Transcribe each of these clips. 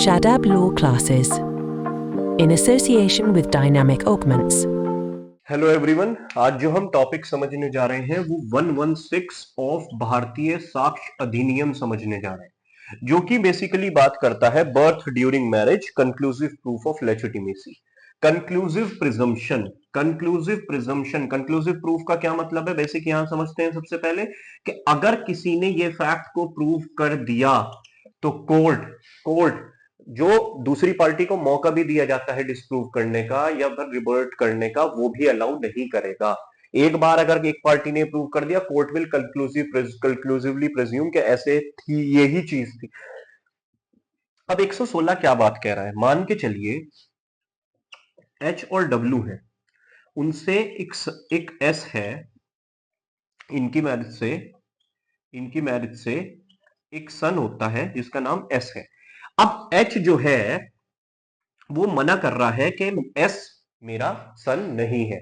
Shadab Law Classes in association with Dynamic Augments. Hello everyone, आज जो हम topic समझने जा रहे हैं वो 116 ऑफ भारतीय साक्ष्य अधिनियम समझने जा रहे हैं, जो कि बेसिकली बात करता है birth during marriage, conclusive proof of legitimacy, conclusive presumption. Conclusive proof का क्या मतलब है? बेसिक यहां समझते हैं सबसे पहले कि अगर किसी ने ये फैक्ट को प्रूव कर दिया तो कोर्ट जो दूसरी पार्टी को मौका भी दिया जाता है डिस्प्रूव करने का या फिर रिवर्ट करने का, वो भी अलाउ नहीं करेगा। एक बार अगर एक पार्टी ने प्रूव कर दिया, कोर्ट विल कंक्लूसिवली प्रिज्यूम कि ऐसे थी, यही चीज थी। अब 116 क्या बात कह रहा है? मान के चलिए एच और डब्ल्यू है, उनसे एक एस है, इनकी मैरिज से एक सन होता है जिसका नाम एस है। अब एच जो है वो मना कर रहा है कि एस मेरा सन नहीं है।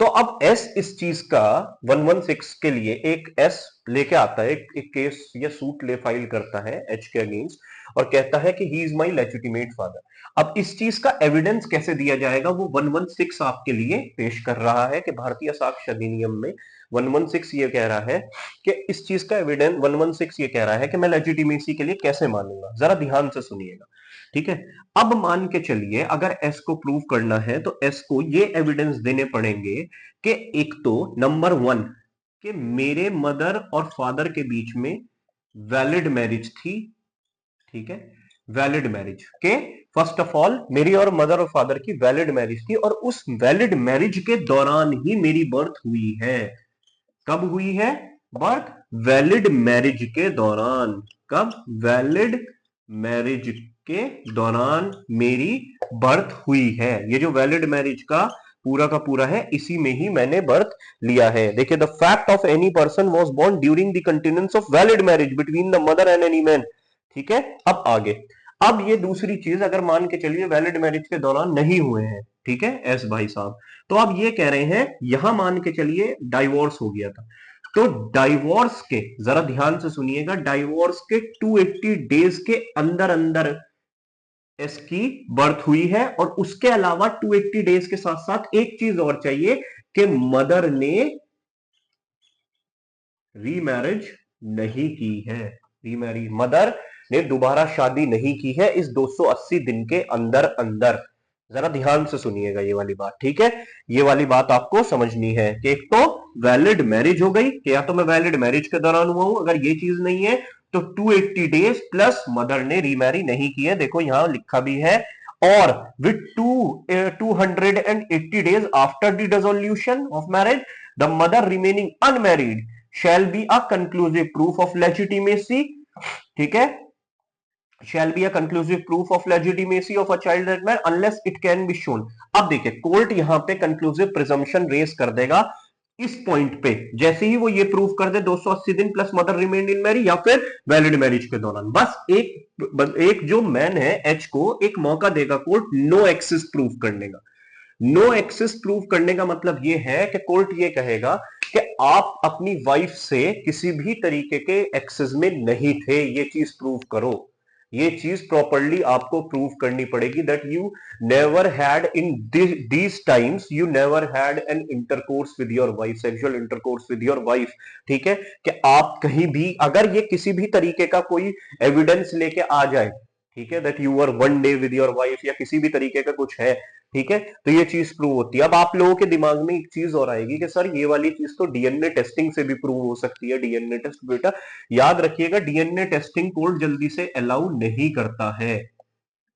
तो अब एस इस चीज का 116 के लिए एक एस लेके आता है, एक केस या सूट ले फाइल करता है एच के अगेंस्ट और कहता है कि he is my legitimate father. अब इस चीज का एविडेंस कैसे दिया जाएगा? वो 116 आपके लिए पेश कर रहा है कि भारतीय साक्ष्य अधिनियम में 116 ये कह रहा है कि इस चीज का एविडेंस, 116 ये कह रहा है कि मैं लेजिटिमेसी के लिए कैसे मानूंगा। जरा ध्यान से सुनिएगा, ठीक है। अब मान के चलिए अगर एस को प्रूव करना है तो एस को ये एविडेंस देने पड़ेंगे कि एक तो नंबर 1 कि मेरे मदर और फादर के बीच में वैलिड मैरिज थी, ठीक है। वैलिड मैरिज के फर्स्ट ऑफ ऑल मेरी और मदर और फादर की वैलिड मैरिज थी और उस वैलिड मैरिज के दौरान ही मेरी बर्थ हुई है। कब हुई है बर्थ? वैलिड मैरिज के दौरान। कब? वैलिड मैरिज के दौरान मेरी बर्थ हुई है। ये जो वैलिड मैरिज का पूरा है, इसी में ही मैंने बर्थ लिया है। देखिए, the fact of any person was born during the continuance of valid marriage between the mother and any man, ठीक है। अब आगे, अब ये दूसरी चीज, अगर मान के चलिए वैलिड मैरिज के दौरान नहीं हुए हैं, ठीक है एस भाई साहब, तो अब ये कह रहे हैं यहां मान के चलिए डाइवोर्स हो गया था, तो डाइवोर्स के, जरा ध्यान से सुनिएगा, डाइवोर्स के 280 डेज के अंदर अंदर एस की बर्थ हुई है। और उसके अलावा 280 डेज के साथ साथ एक चीज और चाहिए कि मदर ने रीमैरिज नहीं की है। रीमैरिज, मदर ने दोबारा शादी नहीं की है इस 280 दिन के अंदर अंदर। जरा ध्यान से सुनिएगा ये वाली बात, ठीक है। ये वाली बात आपको समझनी है कि एक तो वैलिड मैरिज हो गई कि या तो मैं वैलिड मैरिज के दौरान हुआ हूं, अगर ये चीज नहीं है तो 280 डेज प्लस मदर ने रीमैरी नहीं की है। देखो यहां लिखा भी है, और with 280 days after the dissolution of marriage the mother remaining unmarried shall be a conclusive proof of legitimacy, ठीक है, shall be a conclusive proof of legitimacy of a child that man unless it can be shown। अब देखिए court यहां पे conclusive presumption race कर देगा इस point पे, जैसे ही वो ये प्रूव कर दे 280 दिन plus mother remained in marriage या फिर वैलिड मैरिज के दौरान। बस एक जो मैन है एच को एक मौका देगा कोर्ट नो एक्सेस प्रूव करने का। नो एक्सेस प्रूव करने का मतलब यह है कि कोर्ट ये कहेगा कि आप अपनी वाइफ से किसी भी तरीके के एक्सेस में नहीं थे, ये चीज प्रूव करो। ये चीज प्रॉपरली आपको प्रूव करनी पड़ेगी that you never had in these times, you never had an intercourse with your wife, sexual intercourse with your wife, ठीक है। कि आप कहीं भी अगर ये किसी भी तरीके का कोई एविडेंस लेके आ जाए, ठीक है, that you are one day with your wife या किसी भी तरीके का कुछ है, ठीक है, तो ये चीज प्रूव होती है। अब आप लोगों के दिमाग में एक चीज और आएगी कि सर ये वाली चीज तो डीएनए टेस्टिंग से भी प्रूव हो सकती है। डीएनए टेस्ट, बेटा याद रखिएगा, डीएनए टेस्टिंग कोर्ट जल्दी से अलाउ नहीं करता है,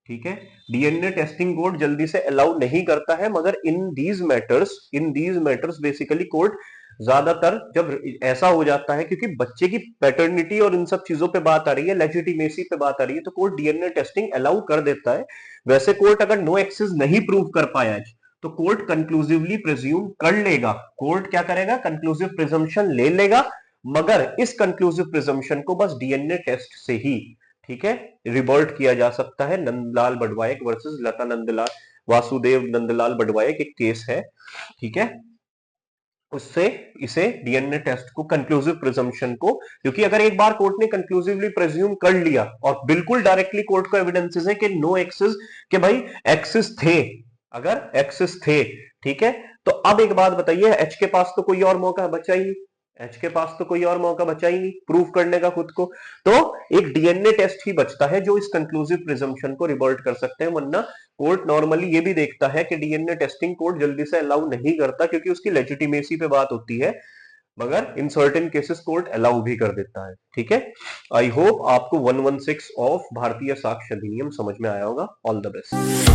ठीक है। डीएनए टेस्टिंग कोर्ट जल्दी से अलाउ नहीं करता है, मगर in these matters basically court ज्यादातर जब ऐसा हो जाता है क्योंकि बच्चे की पैटर्निटी और इन सब चीजों पे बात आ रही है, लेजिटिमेसी पे बात आ रही है, तो कोर्ट डीएनए टेस्टिंग अलाउ कर देता है। वैसे कोर्ट अगर नो एक्सेस नहीं प्रूव कर पाया तो कोर्ट कंक्लूसिवली प्रिज्यूम कर लेगा। कोर्ट क्या करेगा? कंक्लूसिव प्रिजम्पशन ले लेगा, मगर इस कंक्लूसिव प्रिजम्पशन को बस डीएनए टेस्ट से ही, ठीक है, रिवर्ट किया जा सकता है। नंदलाल बड़वायक वर्सेस लता नंदलाल, वासुदेव नंदलाल बड़वायक एक केस है, ठीक है। उससे इसे डीएनए टेस्ट को कंक्लूसिव प्रिजम्पशन को, क्योंकि अगर एक बार कोर्ट ने कंक्लूसिवली प्रिज्यूम कर लिया और बिल्कुल डायरेक्टली कोर्ट को एविडेंसेस है कि नो एक्सेस, कि भाई एक्सेस थे, अगर एक्सेस थे, ठीक है, तो अब एक बात बताइए, एच के पास तो कोई और मौका बचा ही नहीं, एच के पास तो कोई और मौका बचा ही नहीं प्रूव करने का खुद को, तो एक डीएनए टेस्ट ही बचता है जो इस कंक्लूसिव प्रिजम्पशन को रिवर्ट कर सकते हैं। वरना कोर्ट नॉर्मली ये भी देखता है कि डीएनए टेस्टिंग कोर्ट जल्दी से अलाउ नहीं करता, क्योंकि उसकी लेजिटिमेसी पे बात होती है, मगर in certain cases court allow भी कर देता है। ठीक है, आई होप आपको 116 ऑफ भारतीय साक्ष्य अधिनियम समझ में आया होगा। All the best.